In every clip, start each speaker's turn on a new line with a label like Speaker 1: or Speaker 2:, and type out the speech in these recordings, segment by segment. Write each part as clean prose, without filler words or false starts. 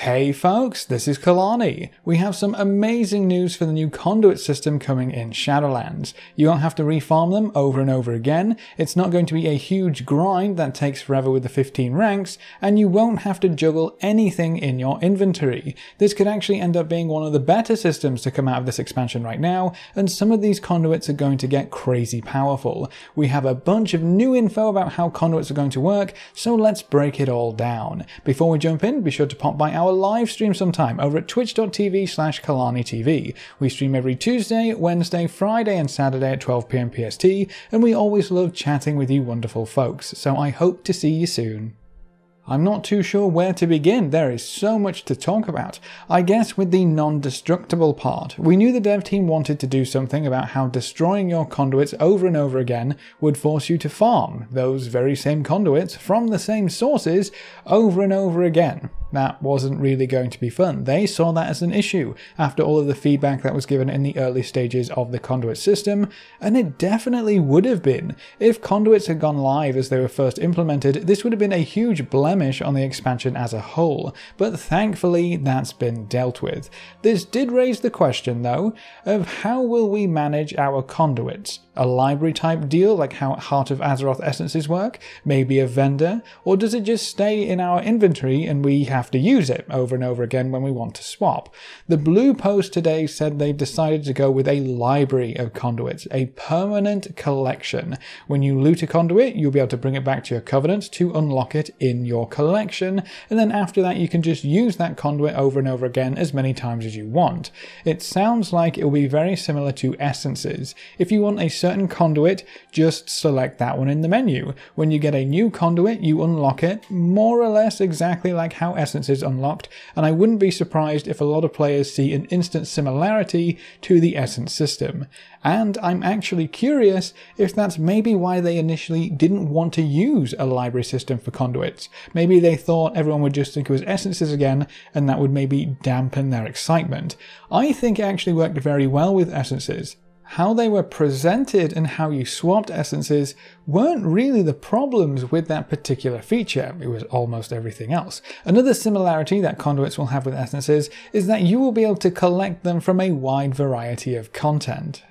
Speaker 1: Hey folks, this is Kalani. We have some amazing news for the new Conduit system coming in Shadowlands. You won't have to refarm them over and over again, it's not going to be a huge grind that takes forever with the 15 ranks, and you won't have to juggle anything in your inventory. This could actually end up being one of the better systems to come out of this expansion right now, and some of these conduits are going to get crazy powerful. We have a bunch of new info about how conduits are going to work, so let's break it all down. Before we jump in, be sure to pop by our live stream sometime over at twitch.tv/KalaniTV. We stream every Tuesday, Wednesday, Friday and Saturday at 12 PM PST, and we always love chatting with you wonderful folks, so I hope to see you soon. I'm not too sure where to begin, there is so much to talk about. I guess with the non-destructible part, we knew the dev team wanted to do something about how destroying your conduits over and over again would force you to farm those very same conduits from the same sources over and over again. That wasn't really going to be fun. They saw that as an issue after all of the feedback that was given in the early stages of the conduit system, and it definitely would have been. If conduits had gone live as they were first implemented, this would have been a huge blemish on the expansion as a whole, but thankfully that's been dealt with. This did raise the question though, of how will we manage our conduits? A library type deal like how Heart of Azeroth essences work? Maybe a vendor? Or does it just stay in our inventory and we have to use it over and over again when we want to swap? The blue post today said they've decided to go with a library of conduits, a permanent collection. When you loot a conduit, you'll be able to bring it back to your covenant to unlock it in your collection, and then after that you can just use that conduit over and over again as many times as you want. It sounds like it will be very similar to essences. If you want a certain conduit, just select that one in the menu. When you get a new conduit, you unlock it more or less exactly like how Essence is unlocked, and I wouldn't be surprised if a lot of players see an instant similarity to the Essence system. And I'm actually curious if that's maybe why they initially didn't want to use a library system for conduits. Maybe they thought everyone would just think it was essences again, and that would maybe dampen their excitement. I think it actually worked very well with essences. How they were presented and how you swapped essences weren't really the problems with that particular feature, it was almost everything else. Another similarity that conduits will have with essences is that you will be able to collect them from a wide variety of content.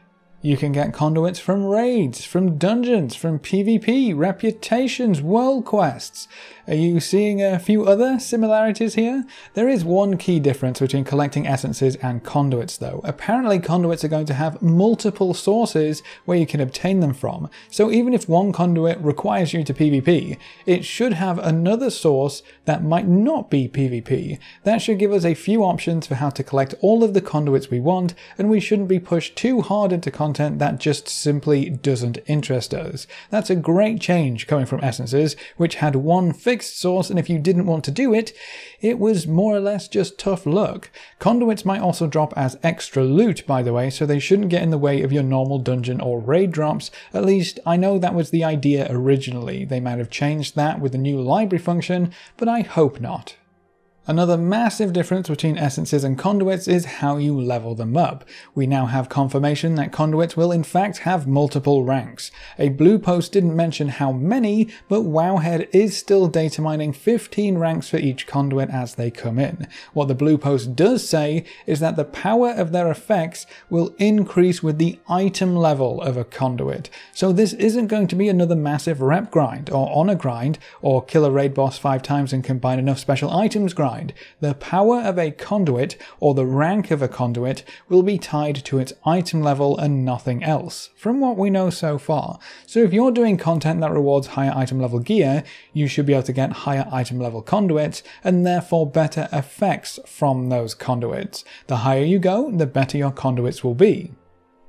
Speaker 1: You can get conduits from raids, from dungeons, from PvP, reputations, world quests. Are you seeing a few other similarities here? There is one key difference between collecting essences and conduits though. Apparently conduits are going to have multiple sources where you can obtain them from. So even if one conduit requires you to PvP, it should have another source that might not be PvP. That should give us a few options for how to collect all of the conduits we want, and we shouldn't be pushed too hard into content that just simply doesn't interest us. That's a great change coming from essences, which had one fixed source, and if you didn't want to do it, it was more or less just tough luck. Conduits might also drop as extra loot, by the way, so they shouldn't get in the way of your normal dungeon or raid drops. At least I know that was the idea originally. They might have changed that with the new library function, but I hope not. Another massive difference between essences and conduits is how you level them up. We now have confirmation that conduits will in fact have multiple ranks. A blue post didn't mention how many, but Wowhead is still data mining 15 ranks for each conduit as they come in. What the blue post does say is that the power of their effects will increase with the item level of a conduit. So this isn't going to be another massive rep grind, or honor grind, or kill a raid boss 5 times and combine enough special items grind. The power of a conduit, or the rank of a conduit, will be tied to its item level and nothing else, from what we know so far. So if you're doing content that rewards higher item level gear, you should be able to get higher item level conduits, and therefore better effects from those conduits. The higher you go, the better your conduits will be.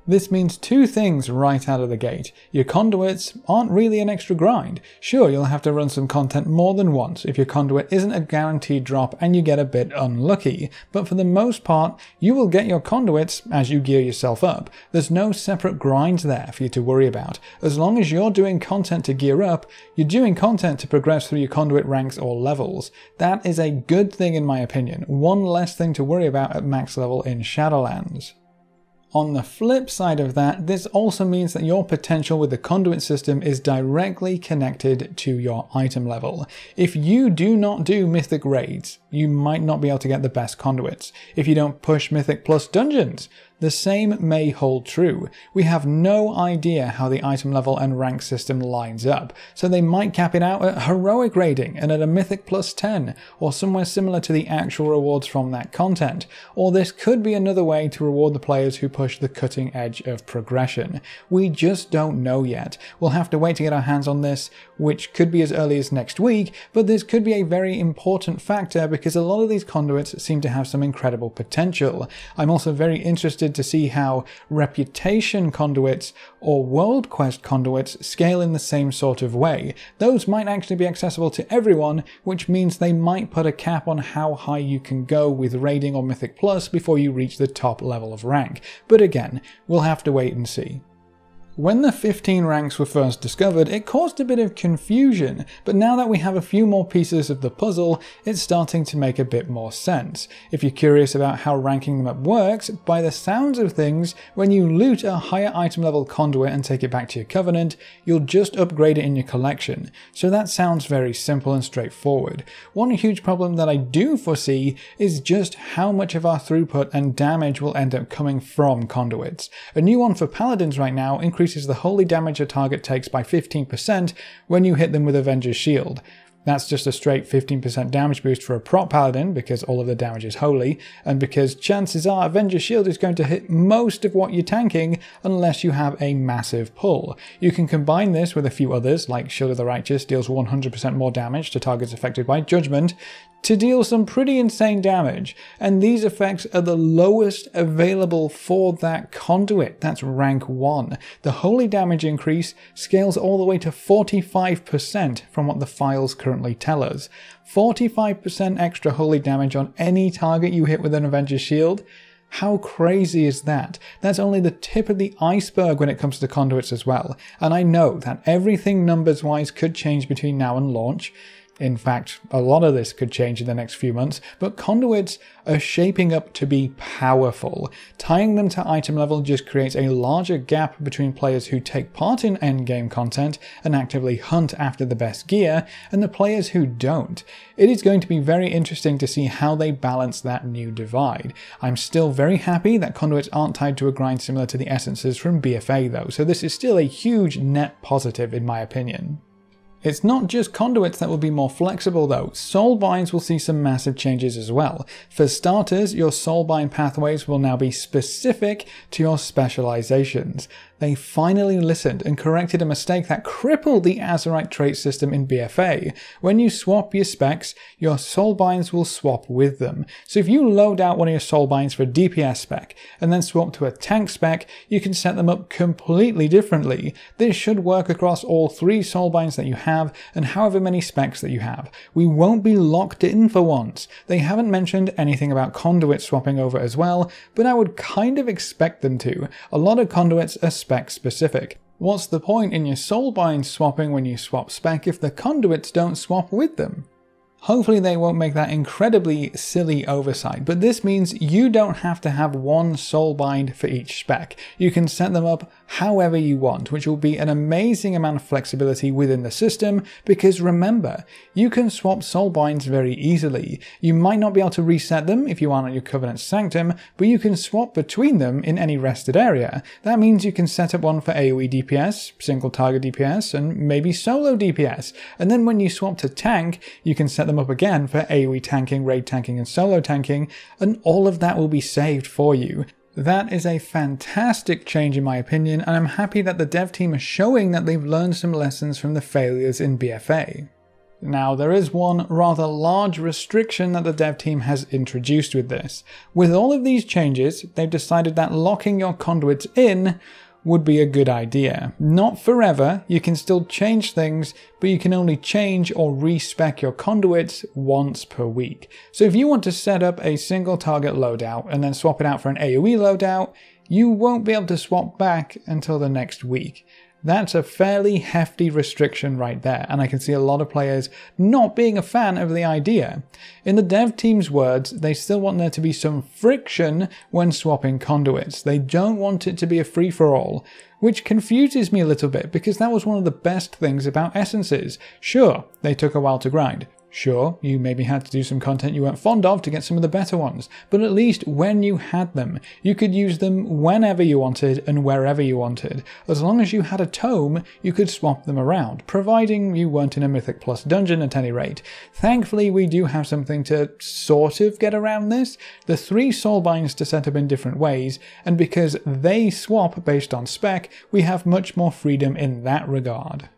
Speaker 1: This means two things right out of the gate. Your conduits aren't really an extra grind. Sure, you'll have to run some content more than once if your conduit isn't a guaranteed drop and you get a bit unlucky, but for the most part, you will get your conduits as you gear yourself up. There's no separate grinds there for you to worry about. As long as you're doing content to gear up, you're doing content to progress through your conduit ranks or levels. That is a good thing in my opinion. One less thing to worry about at max level in Shadowlands. On the flip side of that, this also means that your potential with the conduit system is directly connected to your item level. If you do not do mythic raids, you might not be able to get the best conduits. If you don't push mythic plus dungeons, the same may hold true. We have no idea how the item level and rank system lines up, so they might cap it out at heroic raiding and at a mythic plus 10, or somewhere similar to the actual rewards from that content. Or this could be another way to reward the players who push the cutting edge of progression. We just don't know yet. We'll have to wait to get our hands on this, which could be as early as next week, but this could be a very important factor because a lot of these conduits seem to have some incredible potential. I'm also very interested to see how reputation conduits or world quest conduits scale in the same sort of way. Those might actually be accessible to everyone, which means they might put a cap on how high you can go with raiding or mythic plus before you reach the top level of rank. But again, we'll have to wait and see. When the 15 ranks were first discovered, it caused a bit of confusion, but now that we have a few more pieces of the puzzle, it's starting to make a bit more sense. If you're curious about how ranking them up works, by the sounds of things, when you loot a higher item level conduit and take it back to your covenant, you'll just upgrade it in your collection. So that sounds very simple and straightforward. One huge problem that I do foresee is just how much of our throughput and damage will end up coming from conduits. A new one for paladins right now increases the holy damage a target takes by 15% when you hit them with Avenger's Shield. That's just a straight 15% damage boost for a prop paladin because all of the damage is holy, and because chances are Avenger's Shield is going to hit most of what you're tanking unless you have a massive pull. You can combine this with a few others, like Shield of the Righteous deals 100% more damage to targets affected by Judgment, to deal some pretty insane damage, and these effects are the lowest available for that conduit. That's rank 1. The holy damage increase scales all the way to 45% from what the files currently tell us. 45% extra holy damage on any target you hit with an Avenger's Shield? How crazy is that? That's only the tip of the iceberg when it comes to conduits as well, and I know that everything numbers wise could change between now and launch. In fact, a lot of this could change in the next few months, but conduits are shaping up to be powerful. Tying them to item level just creates a larger gap between players who take part in endgame content and actively hunt after the best gear, and the players who don't. It is going to be very interesting to see how they balance that new divide. I'm still very happy that conduits aren't tied to a grind similar to the essences from BFA though, so this is still a huge net positive in my opinion. It's not just conduits that will be more flexible though. Soulbinds will see some massive changes as well. For starters, your soulbind pathways will now be specific to your specializations. They finally listened and corrected a mistake that crippled the Azerite trait system in BFA. When you swap your specs, your soulbinds will swap with them. So if you load out one of your soulbinds for a DPS spec and then swap to a tank spec, you can set them up completely differently. This should work across all 3 soulbinds that you have and however many specs that you have. We won't be locked in for once. They haven't mentioned anything about conduit swapping over as well, but I would kind of expect them to. A lot of conduits are spec specific. What's the point in your soulbind swapping when you swap spec if the conduits don't swap with them? Hopefully they won't make that incredibly silly oversight, but this means you don't have to have one soulbind for each spec. You can set them up however you want, which will be an amazing amount of flexibility within the system, because remember, you can swap soulbinds very easily. You might not be able to reset them if you aren't on your Covenant Sanctum, but you can swap between them in any rested area. That means you can set up one for AoE DPS, single target DPS, and maybe solo DPS, and then when you swap to tank, you can set them up again for AoE tanking, raid tanking, and solo tanking, and all of that will be saved for you. That is a fantastic change in my opinion, and I'm happy that the dev team is showing that they've learned some lessons from the failures in BFA. Now, there is one rather large restriction that the dev team has introduced with this. With all of these changes, they've decided that locking your conduits in would be a good idea. Not forever, you can still change things, but you can only change or respec your conduits once per week. So if you want to set up a single target loadout and then swap it out for an AoE loadout, you won't be able to swap back until the next week. That's a fairly hefty restriction right there, and I can see a lot of players not being a fan of the idea. In the dev team's words, they still want there to be some friction when swapping conduits. They don't want it to be a free-for-all, which confuses me a little bit because that was one of the best things about essences. Sure, they took a while to grind. Sure, you maybe had to do some content you weren't fond of to get some of the better ones, but at least when you had them, you could use them whenever you wanted and wherever you wanted. As long as you had a tome, you could swap them around, providing you weren't in a Mythic Plus dungeon at any rate. Thankfully, we do have something to sort of get around this. The 3 Soulbinds to set up in different ways, and because they swap based on spec, we have much more freedom in that regard.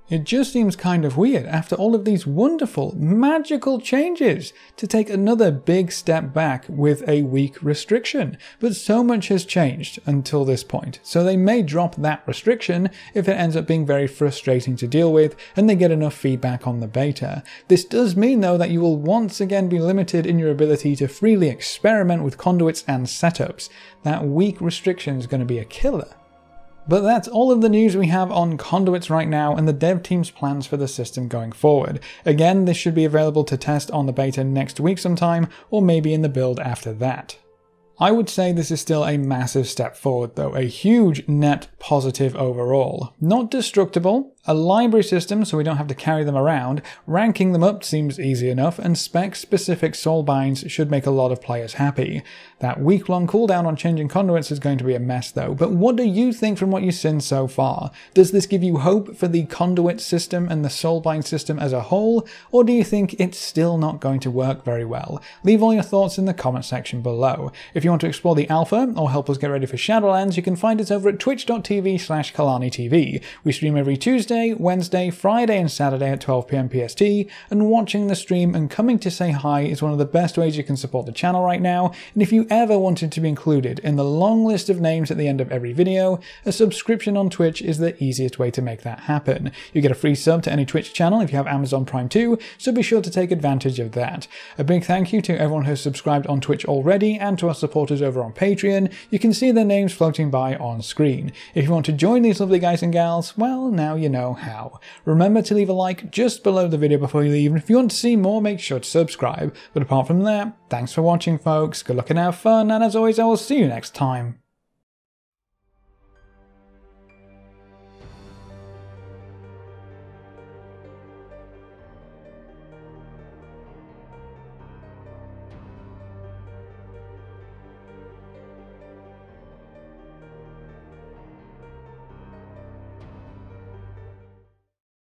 Speaker 1: It just seems kind of weird after all of these wonderful, magical changes to take another big step back with a weak restriction. But so much has changed until this point, so they may drop that restriction if it ends up being very frustrating to deal with and they get enough feedback on the beta. This does mean though that you will once again be limited in your ability to freely experiment with conduits and setups. That weak restriction is going to be a killer. But that's all of the news we have on Conduits right now and the dev team's plans for the system going forward. Again, this should be available to test on the beta next week sometime, or maybe in the build after that. I would say this is still a massive step forward though, a huge net positive overall. Not destructible, a library system so we don't have to carry them around, ranking them up seems easy enough, and spec-specific Soulbinds should make a lot of players happy. That week-long cooldown on changing conduits is going to be a mess though, but what do you think from what you've seen so far? Does this give you hope for the conduit system and the Soulbind system as a whole, or do you think it's still not going to work very well? Leave all your thoughts in the comment section below. If you want to explore the alpha or help us get ready for Shadowlands, you can find us over at twitch.tv/KalaniTV. We stream every Tuesday, Wednesday, Friday and Saturday at 12 PM PST, and watching the stream and coming to say hi is one of the best ways you can support the channel right now, and if you ever wanted to be included in the long list of names at the end of every video, a subscription on Twitch is the easiest way to make that happen. You get a free sub to any Twitch channel if you have Amazon Prime too, so be sure to take advantage of that. A big thank you to everyone who has subscribed on Twitch already and to our supporters over on Patreon. You can see their names floating by on screen. If you want to join these lovely guys and gals, well, now you know how. Remember to leave a like just below the video before you leave, and if you want to see more, make sure to subscribe. But apart from that, thanks for watching folks, good luck and have fun, and as always I will see you next time.